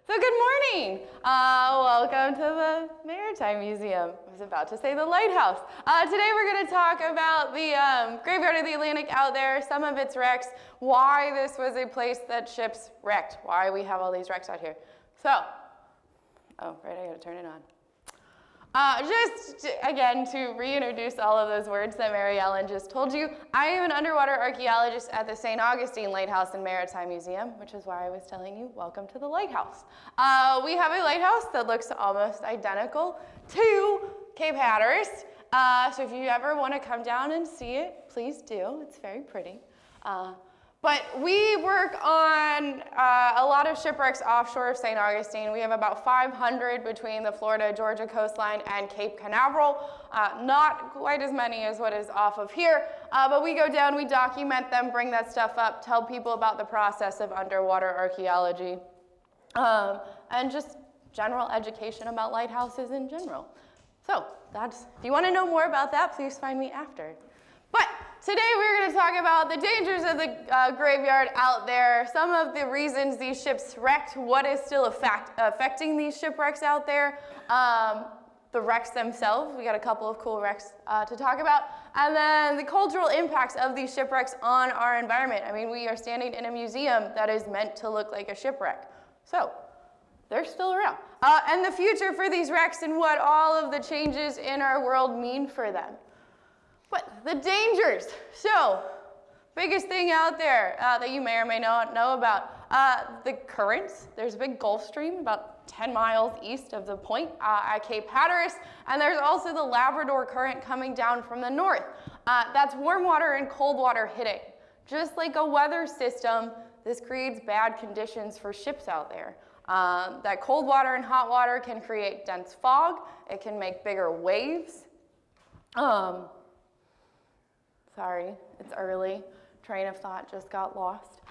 So good morning. Welcome to the Maritime Museum. I was about to say the lighthouse. Today we're going to talk about the graveyard of the Atlantic out there, some of its wrecks, why this was a place that ships wrecked, why we have all these wrecks out here. So, oh, right, I got to turn it on. Just again to reintroduce all of those words that Mary Ellen just told you, I am an underwater archaeologist at the St. Augustine Lighthouse and Maritime Museum, which is why I was telling you, welcome to the lighthouse. We have a lighthouse that looks almost identical to Cape Hatteras. So if you ever want to come down and see it, please do. It's very pretty. But we work on a lot of shipwrecks offshore of St. Augustine. We have about 500 between the Florida-Georgia coastline and Cape Canaveral. Not quite as many as what is off of here, but we go down, we document them, bring that stuff up, tell people about the process of underwater archaeology, and just general education about lighthouses in general. So if you want to know more about that, please find me after. But today we're going to talk about the dangers of the graveyard out there, some of the reasons these ships wrecked, what is still affecting these shipwrecks out there, the wrecks themselves. We got a couple of cool wrecks to talk about, and then the cultural impacts of these shipwrecks on our environment. I mean, we are standing in a museum that is meant to look like a shipwreck. So they're still around. And the future for these wrecks and what all of the changes in our world mean for them. But the dangers. So, biggest thing out there that you may or may not know about, the currents. There's a big Gulf Stream about 10 miles east of the point at Cape Hatteras, and there's also the Labrador Current coming down from the north. That's warm water and cold water hitting. Just like a weather system, this creates bad conditions for ships out there. That cold water and hot water can create dense fog. It can make bigger waves. Sorry, it's early. Train of thought just got lost.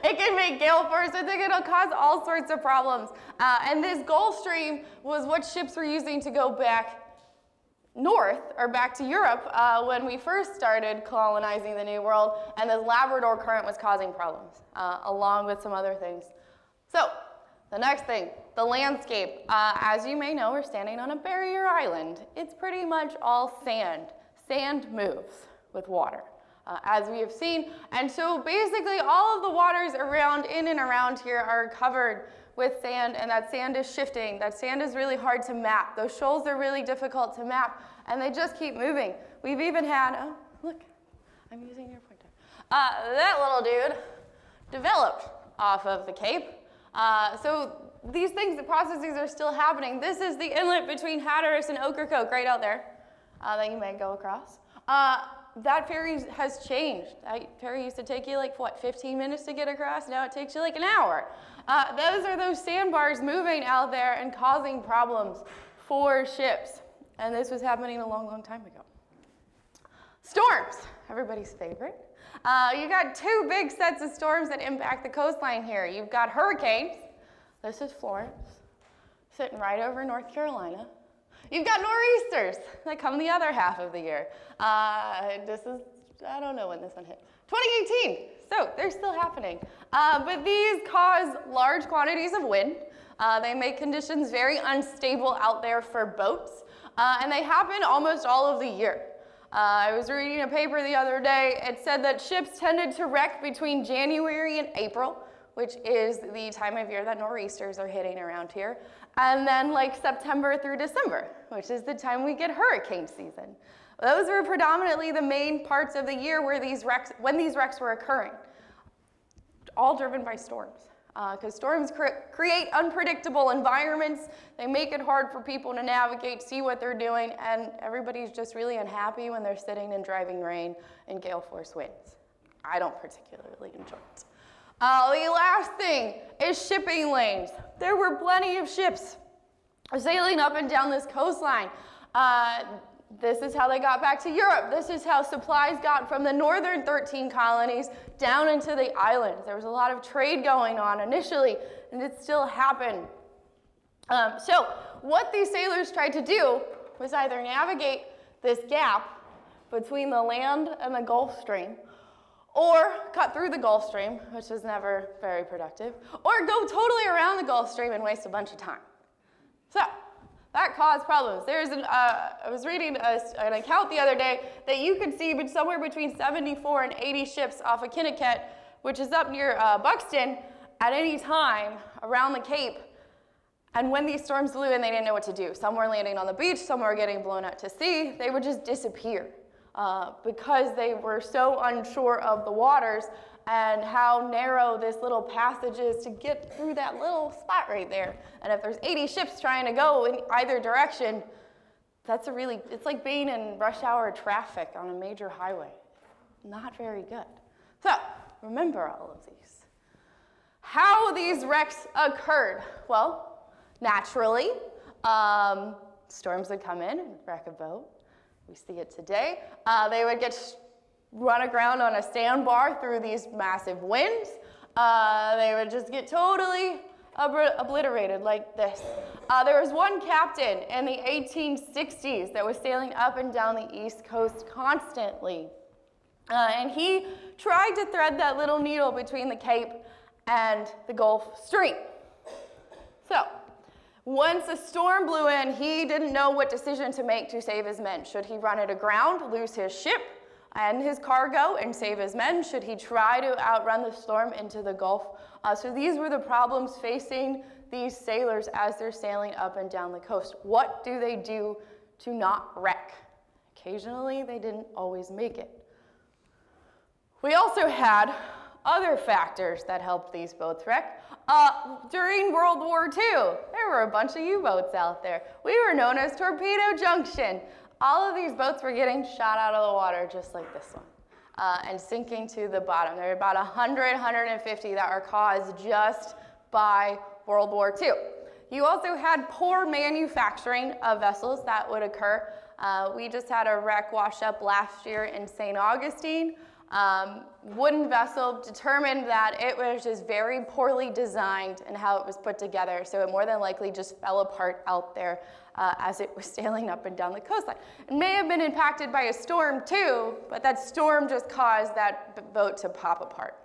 It can make gale force. It'll cause all sorts of problems. And this Gulf Stream was what ships were using to go back north, or back to Europe, when we first started colonizing the New World, and this Labrador Current was causing problems, along with some other things. So, the next thing, the landscape. As you may know, we're standing on a barrier island. It's pretty much all sand. Sand moves with water, as we have seen. And so basically all of the waters in and around here are covered with sand, and that sand is shifting. That sand is really hard to map. Those shoals are really difficult to map, and they just keep moving. We've even had, oh, look, I'm using your pointer. That little dude developed off of the Cape. So these things, the processes are still happening. This is the inlet between Hatteras and Ocracoke right out there that you may go across. That ferry has changed. That ferry used to take you like, what, 15 minutes to get across? Now it takes you like an hour. Those are those sandbars moving out there and causing problems for ships. And this was happening a long, long time ago. Storms, everybody's favorite. You got two big sets of storms that impact the coastline here. You've got hurricanes. This is Florence, sitting right over North Carolina. You've got nor'easters that come the other half of the year. This is, I don't know when this one hit. 2018, so they're still happening. But these cause large quantities of wind. They make conditions very unstable out there for boats. And they happen almost all of the year. I was reading a paper the other day. It said that ships tended to wreck between January and April, which is the time of year that nor'easters are hitting around here, and then like September through December, which is the time we get hurricane season. Those were predominantly the main parts of the year where when these wrecks were occurring, all driven by storms. Because storms create unpredictable environments. They make it hard for people to navigate, see what they're doing, and everybody's just really unhappy when they're sitting in driving rain and gale force winds. I don't particularly enjoy it. The last thing is shipping lanes. There were plenty of ships sailing up and down this coastline. This is how they got back to Europe. This is how supplies got from the northern 13 colonies down into the islands. There was a lot of trade going on initially, and it still happened. So what these sailors tried to do was either navigate this gap between the land and the Gulf Stream, or cut through the Gulf Stream, which is never very productive, or go totally around the Gulf Stream and waste a bunch of time. So that caused problems. I was reading an account the other day that you could see somewhere between 74 and 80 ships off of Kinniket, which is up near Buxton, at any time around the Cape. And when these storms blew in, they didn't know what to do. Some were landing on the beach, some were getting blown out to sea. They would just disappear because they were so unsure of the waters and how narrow this little passage is to get through that little spot right there. And if there's 80 ships trying to go in either direction, it's like being in rush hour traffic on a major highway. Not very good. So remember all of these. How these wrecks occurred? Well, naturally, storms would come in and wreck a boat. We see it today. They would run aground on a sandbar through these massive winds. They would just get totally obliterated like this. There was one captain in the 1860s that was sailing up and down the East Coast constantly. And he tried to thread that little needle between the Cape and the Gulf Stream. So, once a storm blew in, he didn't know what decision to make to save his men. Should he run it aground, lose his ship and his cargo, and save his men? Should he try to outrun the storm into the Gulf? So these were the problems facing these sailors as they're sailing up and down the coast. What do they do to not wreck? Occasionally, they didn't always make it. We also had other factors that helped these boats wreck. During World War II, there were a bunch of U-boats out there. We were known as Torpedo Junction. All of these boats were getting shot out of the water just like this one and sinking to the bottom. There are about 100, 150 that are caused just by World War II. You also had poor manufacturing of vessels that would occur. We just had a wreck wash up last year in St. Augustine. Wooden vessel, determined that it was just very poorly designed in how it was put together, so it more than likely just fell apart out there as it was sailing up and down the coastline. It may have been impacted by a storm too, but that storm just caused that boat to pop apart.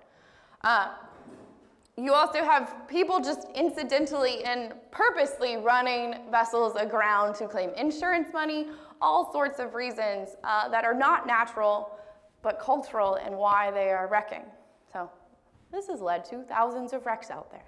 You also have people just incidentally and purposely running vessels aground to claim insurance money, all sorts of reasons that are not natural but cultural in why they are wrecking. So this has led to thousands of wrecks out there.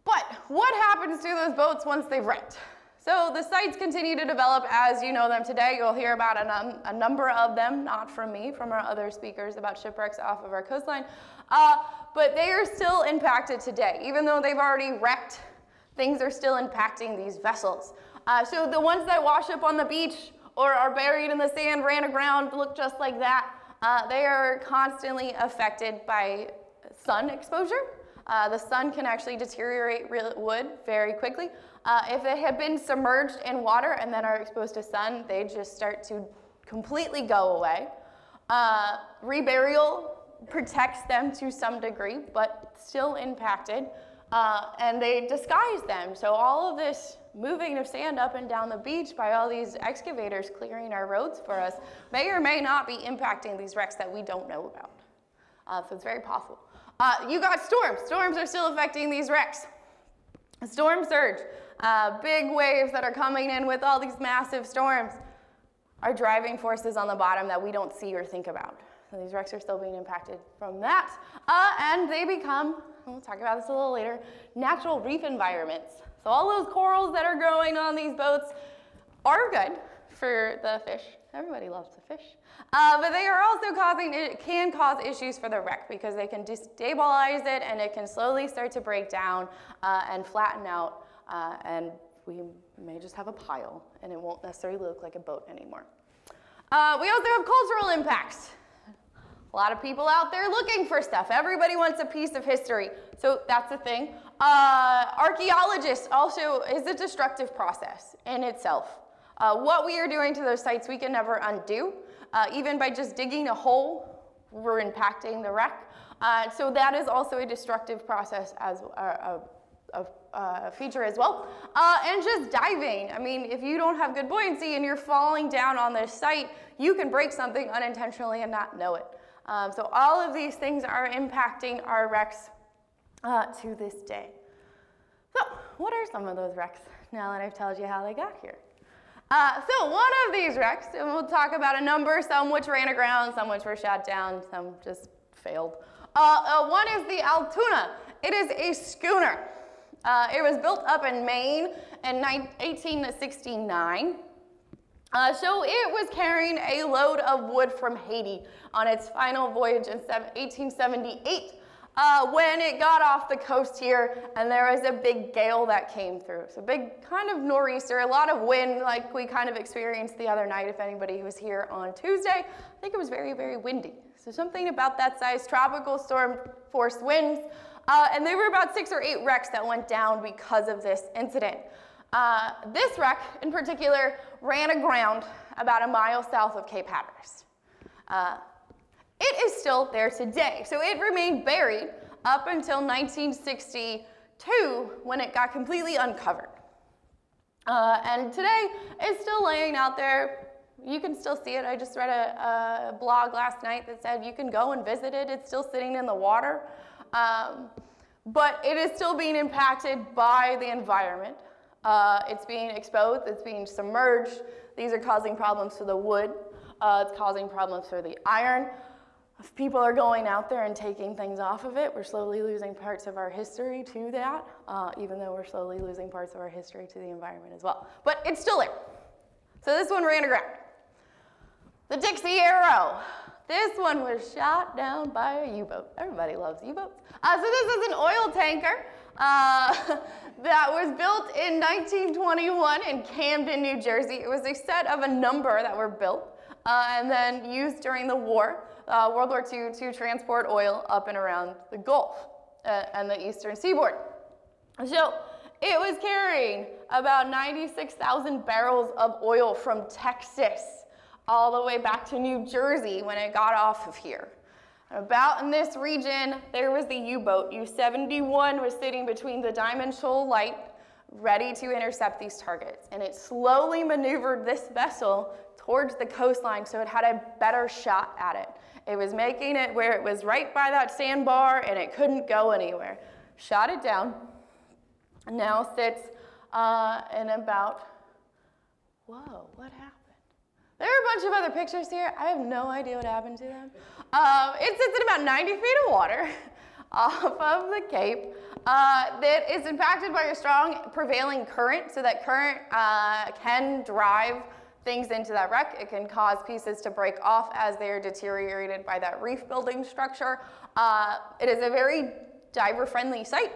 But what happens to those boats once they've wrecked? So the sites continue to develop as you know them today. You'll hear about a number of them, not from me, from our other speakers about shipwrecks off of our coastline. But they are still impacted today. Even though they've already wrecked, things are still impacting these vessels. So the ones that wash up on the beach or are buried in the sand, ran aground, look just like that, they are constantly affected by sun exposure. The sun can actually deteriorate wood very quickly. If they have been submerged in water and then are exposed to sun, they just start to completely go away. Reburial protects them to some degree, but still impacted. And they disguise them. So all of this moving of sand up and down the beach by all these excavators clearing our roads for us may or may not be impacting these wrecks that we don't know about. So it's very possible. You got storms. Storms are still affecting these wrecks. Storm surge, big waves that are coming in with all these massive storms are driving forces on the bottom that we don't see or think about. So these wrecks are still being impacted from that. And they become, we'll talk about this a little later, natural reef environments. So all those corals that are growing on these boats are good for the fish. Everybody loves the fish. But they are also can cause issues for the wreck because they can destabilize it and it can slowly start to break down and flatten out. And we may just have a pile and it won't necessarily look like a boat anymore. We also have cultural impacts. A lot of people out there looking for stuff. Everybody wants a piece of history. So that's the thing. Archaeologist also is a destructive process in itself. What we are doing to those sites we can never undo. Even by just digging a hole, we're impacting the wreck. So that is also a destructive process as a feature as well. And just diving. I mean, if you don't have good buoyancy and you're falling down on this site, you can break something unintentionally and not know it. So all of these things are impacting our wrecks to this day. So what are some of those wrecks now that I've told you how they got here? So one of these wrecks, and we'll talk about a number, some which ran aground, some which were shot down, some just failed. One is the Altoona. It is a schooner. It was built up in Maine in 1869. So it was carrying a load of wood from Haiti on its final voyage in 1878 when it got off the coast here, and there was a big gale that came through. So big kind of nor'easter, a lot of wind like we kind of experienced the other night if anybody was here on Tuesday. I think it was very, very windy. So something about that size, tropical storm force winds. And there were about 6 or 8 wrecks that went down because of this incident. This wreck in particular ran aground about a mile south of Cape Hatteras. It is still there today. So it remained buried up until 1962 when it got completely uncovered. And today it's still laying out there. You can still see it. I just read a blog last night that said you can go and visit it. It's still sitting in the water. But it is still being impacted by the environment. It's being exposed, it's being submerged. These are causing problems for the wood. It's causing problems for the iron. If people are going out there and taking things off of it, we're slowly losing parts of our history to that, even though we're slowly losing parts of our history to the environment as well. But it's still there. So this one ran aground. The Dixie Arrow. This one was shot down by a U-boat. Everybody loves U-boats. So this is an oil tanker that was built in 1921 in Camden, New Jersey. It was a set of a number that were built and then used during the war, World War II, to transport oil up and around the Gulf and the eastern seaboard. So it was carrying about 96,000 barrels of oil from Texas all the way back to New Jersey when it got off of here. About in this region, there was the U-boat. U-71 was sitting between the Diamond Shoal Light, ready to intercept these targets. And it slowly maneuvered this vessel towards the coastline so it had a better shot at it. It was making it where it was right by that sandbar and it couldn't go anywhere. Shot it down. Now sits in about, whoa, what happened? There are a bunch of other pictures here. I have no idea what happened to them. It sits in about 90 feet of water off of the Cape that is impacted by a strong prevailing current, so that current can drive things into that wreck. It can cause pieces to break off as they are deteriorated by that reef building structure. It is a very diver-friendly site.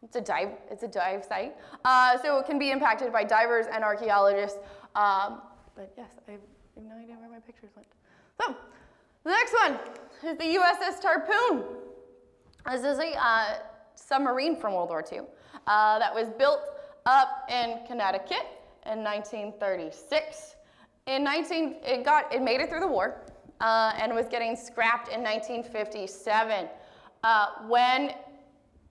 It's a dive site. So it can be impacted by divers and archaeologists. But yes, I have no idea where my pictures went. So, the next one is the USS Harpoon. This is a submarine from World War II that was built up in Connecticut in 1936. It made it through the war and was getting scrapped in 1957 when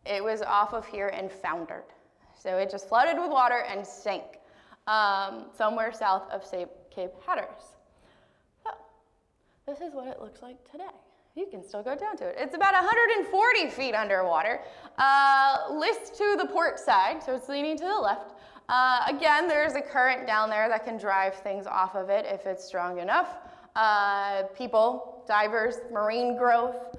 it was off of here and foundered. So it just flooded with water and sank. Somewhere south of Cape Hatteras. So, this is what it looks like today. You can still go down to it. It's about 140 feet underwater. List to the port side, so it's leaning to the left. Again, there's a current down there that can drive things off of it if it's strong enough. People, divers, marine growth,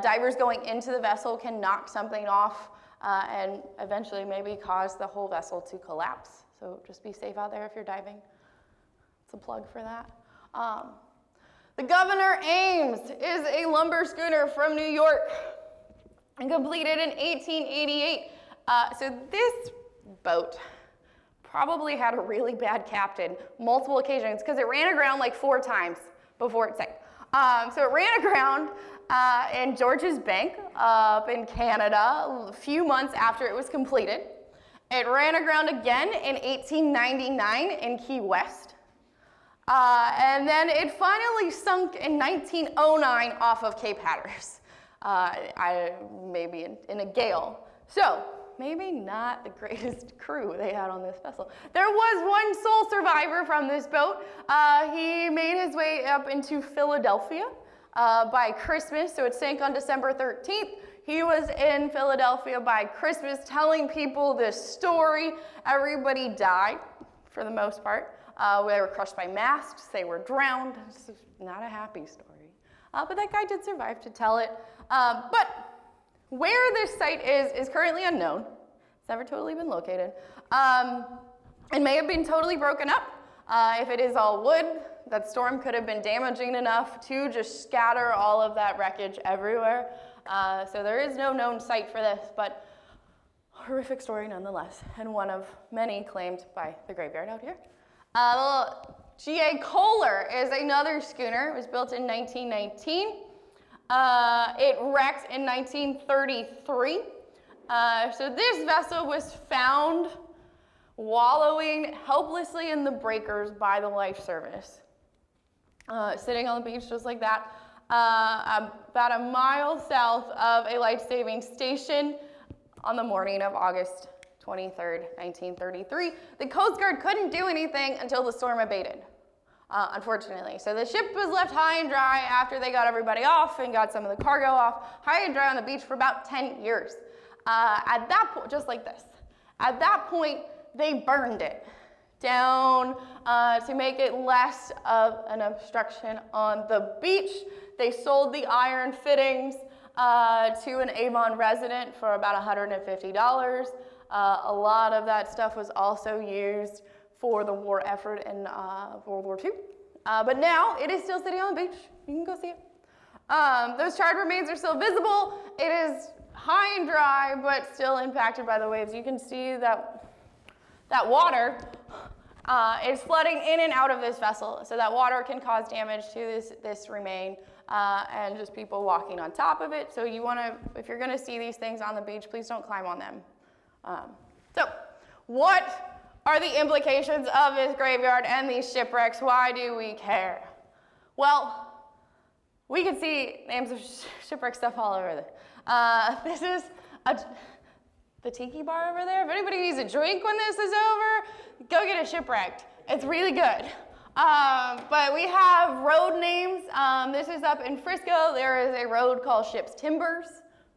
divers going into the vessel can knock something off and eventually maybe cause the whole vessel to collapse. So just be safe out there if you're diving. It's a plug for that. The Governor Ames is a lumber schooner from New York and completed in 1888. So this boat probably had a really bad captain multiple occasions because it ran aground like 4 times before it sank. So it ran aground in George's Bank up in Canada a few months after it was completed. It ran aground again in 1899 in Key West. And then it finally sunk in 1909 off of Cape Hatteras, maybe in a gale. So maybe not the greatest crew they had on this vessel. There was one sole survivor from this boat. He made his way up into Philadelphia by Christmas, so it sank on December 13th. He was in Philadelphia by Christmas telling people this story. Everybody died, for the most part. They were crushed by masts, they were drowned. It's not a happy story. But that guy did survive to tell it. But where this site is currently unknown. It's never totally been located. It may have been totally broken up. If it is all wood, that storm could have been damaging enough to just scatter all of that wreckage everywhere. So there is no known site for this, but horrific story nonetheless, and one of many claimed by the graveyard out here. G.A. Kohler is another schooner. It was built in 1919. It wrecked in 1933. So this vessel was found wallowing helplessly in the breakers by the life service. Sitting on the beach just like that, about a mile south of a life-saving station on the morning of August 23rd, 1933. The Coast Guard couldn't do anything until the storm abated, unfortunately. So the ship was left high and dry after they got everybody off and got some of the cargo off, high and dry on the beach for about 10 years. At that point, just like this, at that point, they burned it down to make it less of an obstruction on the beach. They sold the iron fittings to an Avon resident for about $150. A lot of that stuff was also used for the war effort in World War II. But now it is still sitting on the beach. You can go see it. Those charred remains are still visible. It is high and dry, but still impacted by the waves. You can see that water is flooding in and out of this vessel. So that water can cause damage to this remain and just people walking on top of it. So you want to, if you're going to see these things on the beach, please don't climb on them. So what are the implications of this graveyard and these shipwrecks? Why do we care? Well, we can see names of shipwreck stuff all over there. This is the tiki bar over there. If anybody needs a drink when this is over, go get a shipwrecked. It's really good. But we have road names. This is up in Frisco. There is a road called Ship's Timbers.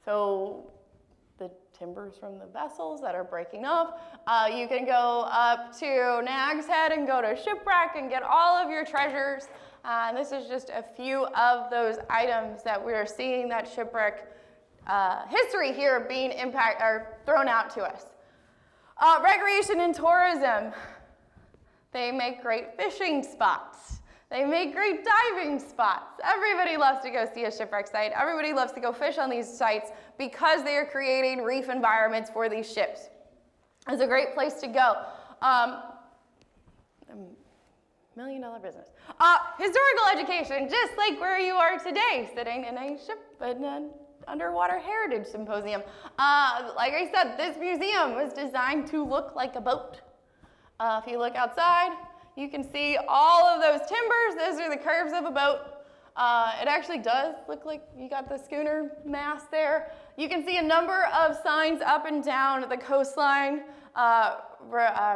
So the timbers from the vessels that are breaking off. You can go up to Nag's Head and go to Shipwreck and get all of your treasures. This is just a few of those items that we're seeing that shipwreck history here being thrown out to us. Recreation and tourism. They make great fishing spots. They make great diving spots. Everybody loves to go see a shipwreck site. Everybody loves to go fish on these sites because they are creating reef environments for these ships. It's a great place to go. $1 million business. Historical education, just like where you are today, sitting in a ship in an Underwater Heritage Symposium. Like I said, this museum was designed to look like a boat. If you look outside, you can see all of those timbers. Those are the curves of a boat. It actually does look like you got the schooner mast there. You can see a number of signs up and down the coastline,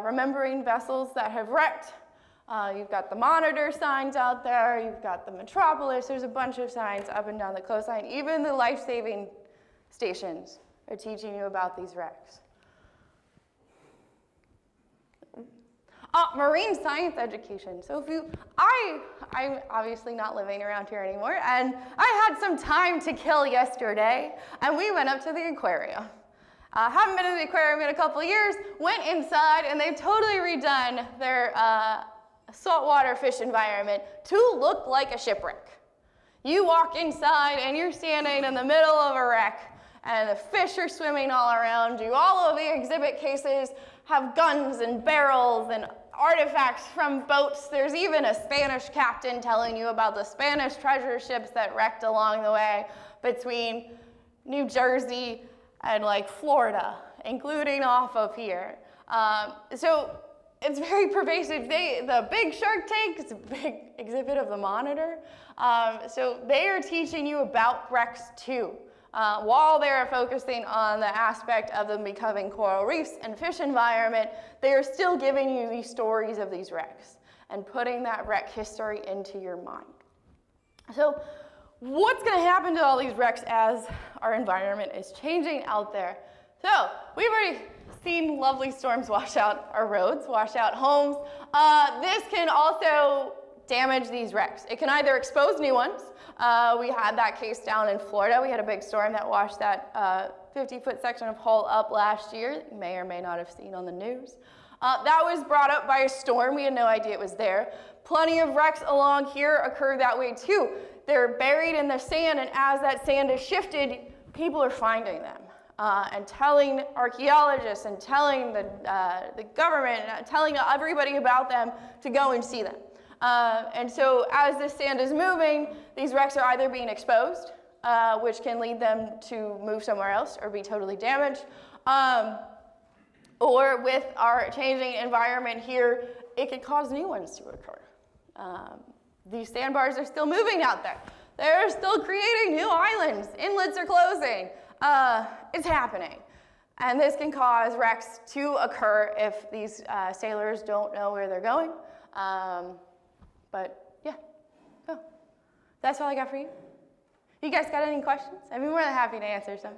remembering vessels that have wrecked. You've got the monitor signs out there. You've got the metropolis. There's a bunch of signs up and down the coastline. Even the life-saving stations are teaching you about these wrecks. Marine science education. So I'm obviously not living around here anymore, and I had some time to kill yesterday, and we went up to the aquarium. Haven't been in the aquarium in a couple of years, went inside, and they've totally redone their saltwater fish environment to look like a shipwreck. You walk inside, and you're standing in the middle of a wreck, and the fish are swimming all around you. All of the exhibit cases have guns and barrels and artifacts from boats. There's even a Spanish captain telling you about the Spanish treasure ships that wrecked along the way between New Jersey and like Florida, including off of here. So it's very pervasive. The big shark tank is a big exhibit of the monitor. So they are teaching you about wrecks too. While they're focusing on the aspect of them becoming coral reefs and fish environment, they are still giving you these stories of these wrecks and putting that wreck history into your mind. So what's going to happen to all these wrecks as our environment is changing out there? So we've already seen lovely storms wash out our roads, wash out homes. This can also damage these wrecks. It can either expose new ones. We had that case down in Florida. We had a big storm that washed that 50-foot section of hull up last year. You may or may not have seen on the news. That was brought up by a storm. We had no idea it was there. Plenty of wrecks along here occur that way too. They're buried in the sand, and as that sand is shifted, people are finding them and telling archaeologists and telling the government, telling everybody about them to go and see them. And so as this sand is moving, these wrecks are either being exposed, which can lead them to move somewhere else or be totally damaged, or with our changing environment here, it could cause new ones to occur. These sandbars are still moving out there. They're still creating new islands. Inlets are closing. It's happening. And this can cause wrecks to occur if these sailors don't know where they're going. But yeah, so that's all I got for you. You guys got any questions? I'd be more than happy to answer some.